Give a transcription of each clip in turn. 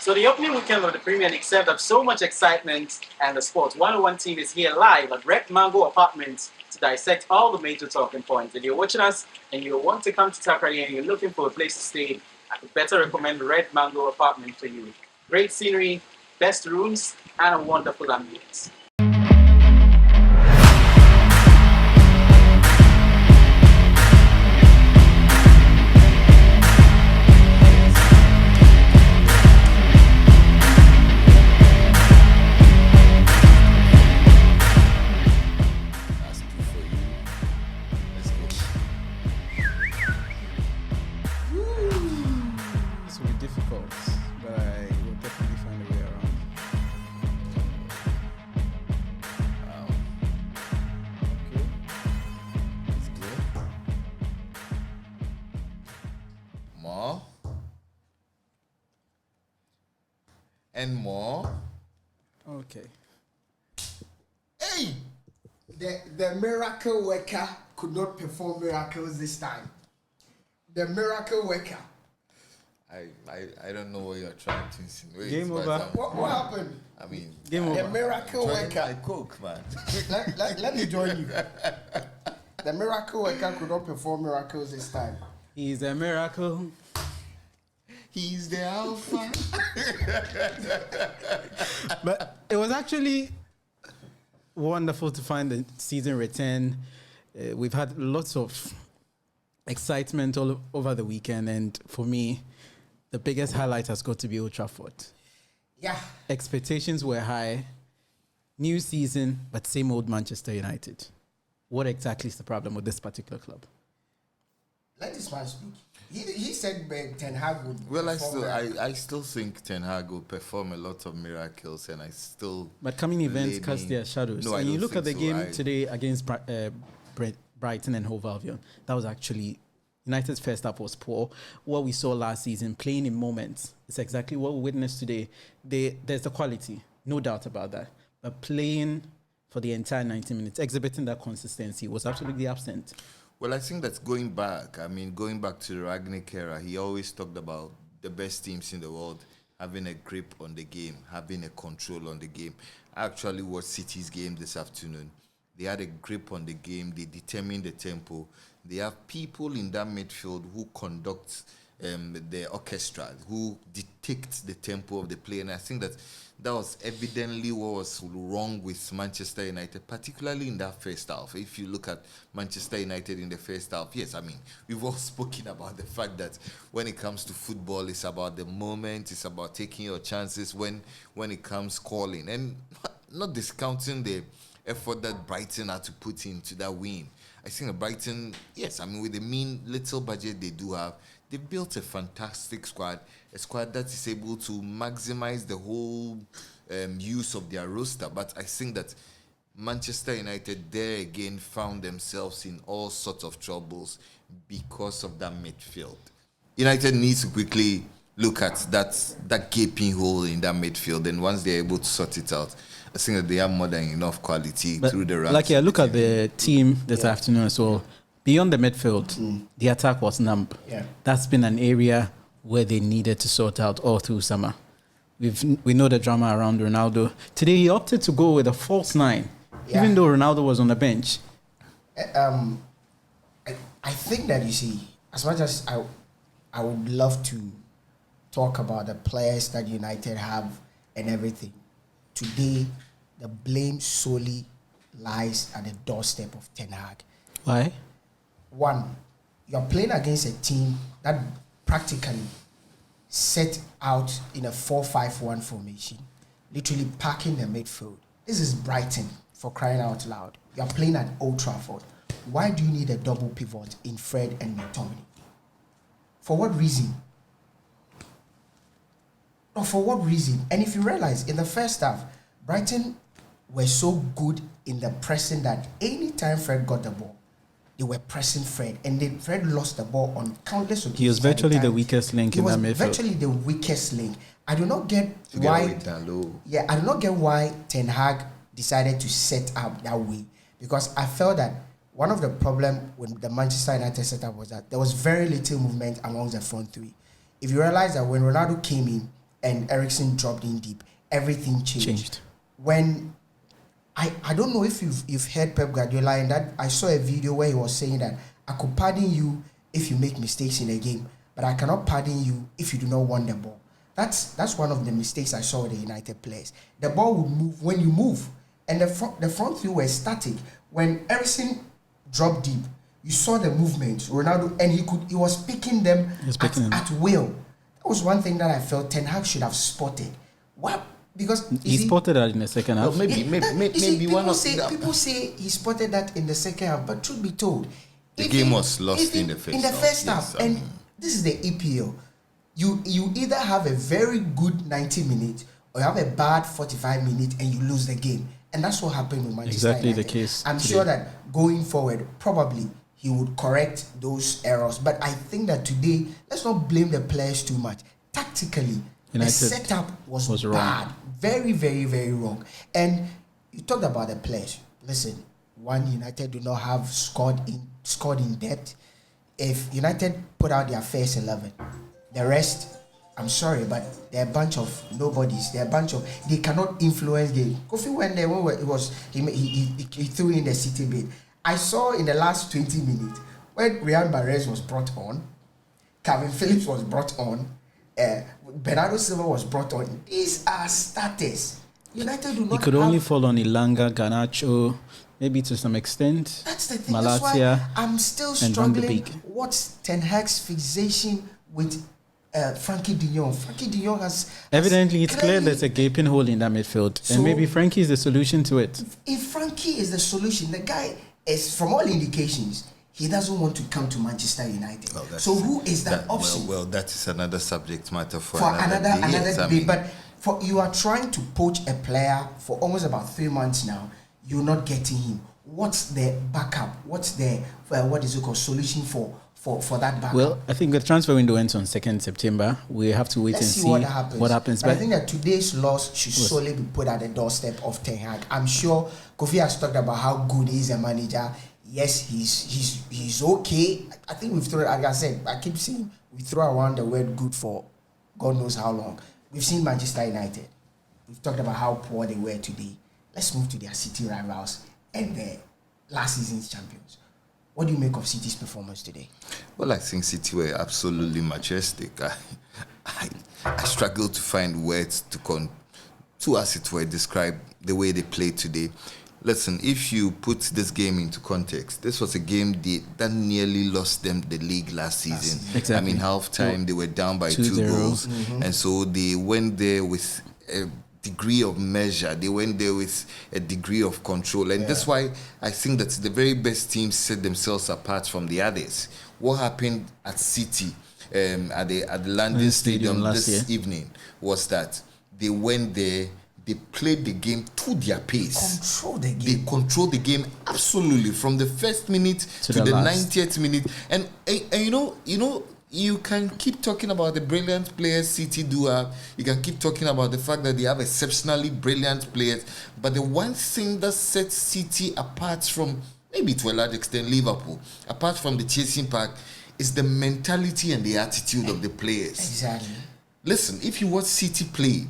So the opening weekend of the Premier League served up so much excitement and the sports 101 team is here live at Red Mango Apartments to dissect all the major talking points. If you're watching us and you want to come to Takrady and you're looking for a place to stay, I could better recommend Red Mango Apartment for you. Great scenery, best rooms, and a wonderful ambience. And more. Okay. Hey! The miracle worker could not perform miracles this time. The miracle worker. I don't know what you're trying to insinuate. Game over. What happened? I mean, game over. The miracle worker. My coke, man. let me join you. The miracle worker could not perform miracles this time. He's a miracle. He's the alpha. But it was actually wonderful to find the season return. We've had lots of excitement all over the weekend, and for me, the biggest highlight has got to be Old Trafford. Yeah. Expectations were high. New season, but same old Manchester United. What exactly is the problem with this particular club? Let this man speak. He said Ten Hag would. Well, I still think Ten Hag will perform a lot of miracles, and I still. But coming events cast their shadows. No, and you look at the so. game today against Brighton and Hove Albion. That was actually United's first half was poor. What we saw last season, playing in moments, is exactly what we witnessed today. There's the quality, no doubt about that. But playing for the entire 90 minutes, exhibiting that consistency was absolutely absent. Well, I think that's going back to the Ragnick era, he always talked about the best teams in the world having a grip on the game, having a control on the game. I actually watched City's game this afternoon. They had a grip on the game. They determine the tempo. They have people in that midfield who conduct the orchestra, who dictate the tempo of the play. And I think that was evidently what was wrong with Manchester United, particularly in that first half. If you look at Manchester United in the first half, yes, I mean, we've all spoken about the fact that when it comes to football, it's about the moment, it's about taking your chances when it comes calling. And not discounting the effort that Brighton had to put into that win. I think that Brighton, yes, I mean, with the mean little budget they do have, they built a fantastic squad, a squad that is able to maximize the whole use of their roster. But I think that Manchester United there again found themselves in all sorts of troubles because of that midfield. United needs to quickly look at that gaping hole in that midfield, and once they're able to sort it out, I think that they have more than enough quality through the ranks. Like, look at the team this afternoon as well. Beyond the midfield, the attack was numb. Yeah. That's been an area where they needed to sort out all through summer. We know the drama around Ronaldo. Today he opted to go with a false 9, even though Ronaldo was on the bench. I think that, you see, as much as I would love to talk about the players that United have and everything, today the blame solely lies at the doorstep of Ten Hag. Why? One, you're playing against a team that practically set out in a 4-5-1 formation, literally packing the midfield. This is Brighton, for crying out loud. You're playing at Old Trafford. Why do you need a double pivot in Fred and McTominay? For what reason? No, for what reason? And if you realize, in the first half, Brighton were so good in the pressing that anytime Fred got the ball, they were pressing Fred, and then Fred lost the ball on countless occasions. He was virtually the weakest link in that midfield. He was virtually the weakest link. I do not get why. Yeah, I do not get why Ten Hag decided to set up that way, because I felt that one of the problems with the Manchester United setup was that there was very little movement amongst the front three. If you realize that when Ronaldo came in, and Eriksen dropped in deep, everything changed. When I don't know if you've heard Pep Guardiola, and that I saw a video where he was saying that I could pardon you if you make mistakes in a game, but I cannot pardon you if you do not want the ball. That's one of the mistakes I saw with the United players. The ball would move when you move, and the front three were static. When Eriksen dropped deep, you saw the movement, Ronaldo, and he was picking them at will. That was one thing that I felt Ten Hag should have spotted. What? Because he spotted that in the second half. Maybe people say he spotted that in the second half, but truth be told, the game was lost in the first half. And this is the EPL. You either have a very good 90 minutes or you have a bad 45 minutes and you lose the game. And that's what happened with Manchester United. Exactly the case. I'm sure that going forward, probably he would correct those errors. But I think that today, let's not blame the players too much. Tactically, the setup was bad. Wrong. Very, very, very wrong. And you talked about the players. Listen, one, United do not have scored in depth. If United put out their first 11, the rest, I'm sorry, but they're a bunch of nobodies. They cannot influence game. Kofi went there he threw in the City bid. I saw in the last 20 minutes when Riyad Mahrez was brought on, Calvin Phillips was brought on, Bernardo Silva was brought on. These are starters. United do not. He could only fall on Ilanga, Garnacho, maybe to some extent. That's the thing. Malacia, that's why I'm still struggling. What's Ten Hag's fixation with Frankie de Jong? Frankie de Jong has evidently it's clear there's a gaping hole in that midfield, and maybe Frankie is the solution to it. If Frankie is the solution, the guy is, from all indications, he doesn't want to come to Manchester United. So who is that option? Well, that is another subject matter for another debate. But you are trying to poach a player for almost about 3 months now. You're not getting him. What's the backup? What's the solution for that backup? Well, I think the transfer window ends on 2nd September. We have to wait and see what happens. But I think that today's loss should solely be put at the doorstep of Ten Hag. I'm sure Kofi has talked about how good he is a manager. Yes, he's okay. I think we've thrown, like I said, I keep saying we throw around the word good for God knows how long. We've seen Manchester United. We've talked about how poor they were today. Let's move to their City rivals and their last season's champions. What do you make of City's performance today? Well, I think City were absolutely majestic. I struggle to find words to, as it were, describe the way they played today. Listen, if you put this game into context, this was a game that nearly lost them the league last season. Exactly. I mean, half-time, they were down by 2 goals. Mm-hmm. And so they went there with a degree of measure. They went there with a degree of control. And that's why I think that the very best teams set themselves apart from the others. What happened at City, at the London Stadium this evening, was that they went there. They played the game to their pace. They controlled the game absolutely from the first minute to the 90th minute. And you can keep talking about the brilliant players City do have. You can keep talking about the fact that they have exceptionally brilliant players. But the one thing that sets City apart from, maybe to a large extent, Liverpool, apart from the chasing pack, is the mentality and the attitude of the players. Exactly. Listen, if you watch City play,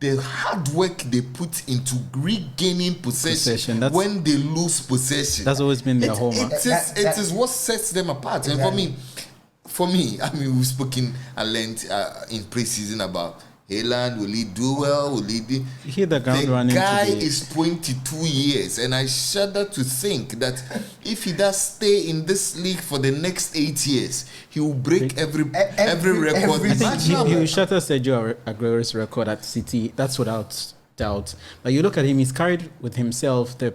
the hard work they put into regaining possession when they lose possession. That's always been their hallmark. It is what sets them apart. Exactly. And for me, I mean, we've spoken at length in pre-season about Haaland. Will he do well? Will he do? The guy is 22 years, and I shudder to think that if he does stay in this league for the next 8 years, he will break every record. I think he will shatter Sergio Aguero's record at City. That's without doubt. But you look at him; he's carried with himself the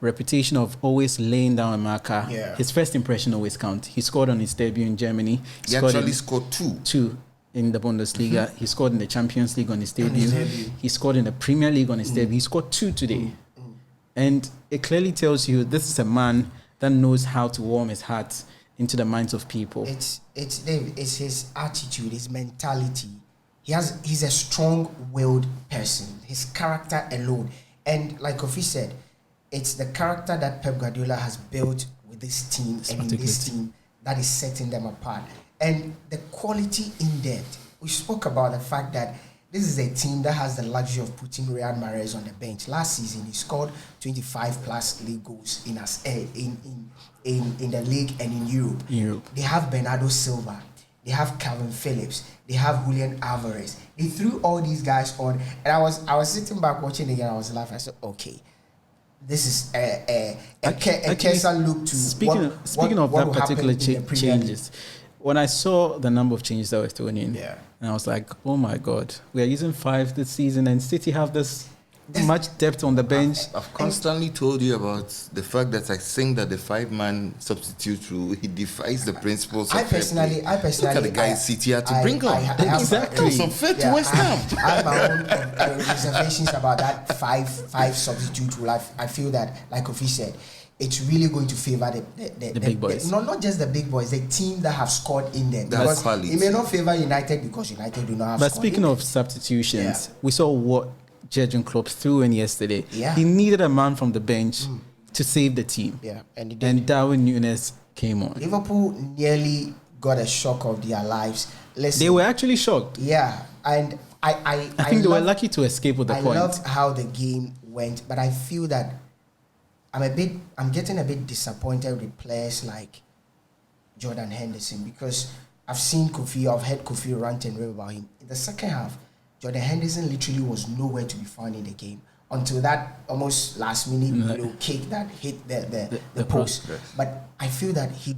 reputation of always laying down a marker. Yeah. His first impression always counts. He scored on his debut in Germany. He actually scored two in the Bundesliga. Mm-hmm. He scored in the Champions League on his debut. He scored in the Premier League on his debut. He scored 2 today. And it clearly tells you this is a man that knows how to warm his heart into the minds of people. It's his attitude, his mentality. He's a strong-willed person. His character alone. And like Kofi said, it's the character that Pep Guardiola has built with this team and in this team that is setting them apart. And the quality in depth. We spoke about the fact that this is a team that has the luxury of putting Riyad Mahrez on the bench. Last season, he scored 25 plus league goals in the league and in Europe. They have Bernardo Silva. They have Calvin Phillips. They have Julian Alvarez. They threw all these guys on, and I was sitting back watching again. I was laughing. I said, okay, this is a closer look to speaking of that particular changes. When I saw the number of changes that were thrown in, and I was like, oh my God, we are using 5 this season, and City have this much depth on the bench. I've constantly told you about the fact that I think that the 5-man substitute rule, he defies the principles I of fair personally, play. Look at the guy City had to bring on. Exactly. Some fair to West Ham. I have my own reservations about that five substitute rule. I feel that, like Kofi said, it's really going to favor the big boys. Not just the big boys, the team that have scored in them. That's Because quality. it may not favor United because United do not have But scored speaking in of substitutions, we saw what Jurgen Klopp threw in yesterday. Yeah. He needed a man from the bench to save the team. Yeah, and Darwin Núñez came on. Liverpool nearly got a shock of their lives. Listen, They were actually shocked. yeah, and I think they were lucky to escape with the I point. loved how the game went, but I feel that I'm getting a bit disappointed with players like Jordan Henderson, because I've heard Kofi rant and rave about him. In the second half, Jordan Henderson literally was nowhere to be found in the game until that almost last minute kick that hit the post. Yes. But I feel that he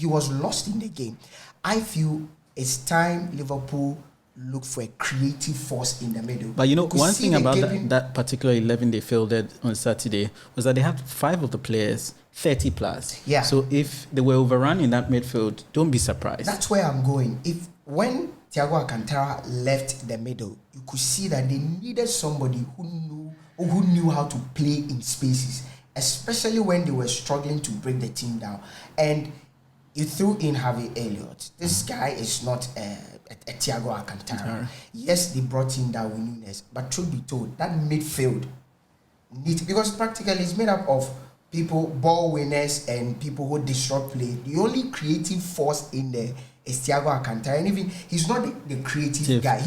was lost in the game. I feel it's time Liverpool look for a creative force in the middle. But could one see thing the about gaping- that particular 11 they fielded on Saturday was that they had 5 of the players 30 plus. Yeah. So if they were overrun in that midfield, don't be surprised. That's where I'm going. When Thiago Alcantara left the middle, you could see that they needed somebody who knew how to play in spaces, especially when they were struggling to break the team down. And you threw in Harvey Elliott. This guy is not a Thiago Alcantara. Yes, they brought in Darwin Núñez, but truth be told, that midfield because practically it's made up of people, ball winners, and people who disrupt play. The only creative force in there is Thiago Alcantara, and even he's not the creative guy.